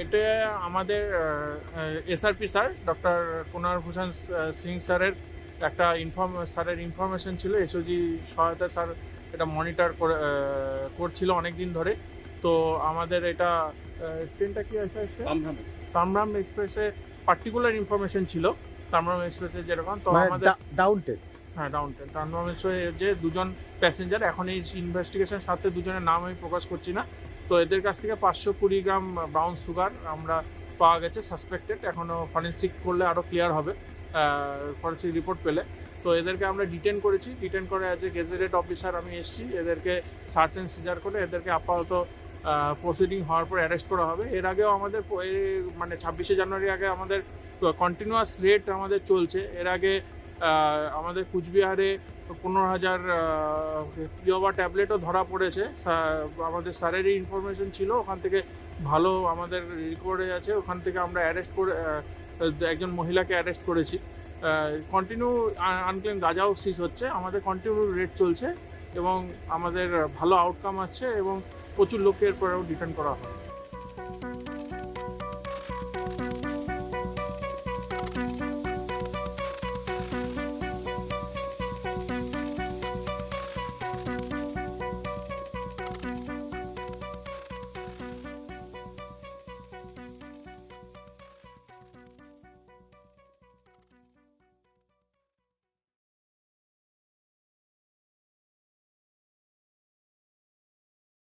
এটা আমাদের SRP sir doctor Kunal ভূষণ সিং স্যারের একটা স্যারের ইনফরমেশন ছিল। এসওজি সহায়তা স্যার এটা মনিটর করছিল অনেক দিন ধরে। তো আমাদের এটা ট্রেনটা কি আছে তামরাম এক্সপ্রেসে পার্টিকুলার ইনফরমেশন ছিল। তামরাম এক্সপ্রেসে যেরকম তো আমাদের ডাউন ট্রেন। হ্যাঁ ডাউন ট্রেন তামরাম এক্সপ্রেসে যে দুজন প্যাসেঞ্জার, এখন এই ইনভেস্টিগেশনের সাথে দুজনের নাম আমি প্রকাশ করছি না। তো এদের কাছ থেকে 520 গ্রাম ব্রাউন সুগার আমরা পাওয়া গেছে সাসপেক্টেড। এখনও ফরেন্সিক করলে আরও ক্লিয়ার হবে ফরেন্সিক রিপোর্ট পেলে। তো এদেরকে আমরা ডিটেন করেছি। ডিটেন করে অ্যাজ এ গেজেটেড অফিসার আমি এসেছি। এদেরকে সার্চ অ্যান্ড সিজার করে এদেরকে আপাতত প্রসিডিং হওয়ার পর অ্যারেস্ট করা হবে। এর আগেও আমাদের মানে 26শে জানুয়ারি আগে আমাদের কন্টিনিউয়াস রেট আমাদের চলছে। এর আগে আমাদের কুচবিহারে 15,000 পিওবা ট্যাবলেটও ধরা পড়েছে। আমাদের স্যারেরই ইনফরমেশন ছিল, ওখান থেকে ভালো আমাদের রেকর্ডে আছে। ওখান থেকে আমরা অ্যারেস্ট করে একজন মহিলাকে অ্যারেস্ট করেছি। কন্টিনিউ আনক্লেম গাঁজাও সিজ হচ্ছে। আমাদের কন্টিনিউ রেট চলছে এবং আমাদের ভালো আউটকাম আছে এবং প্রচুর লোকের পরেও ডিটেন করা হয়।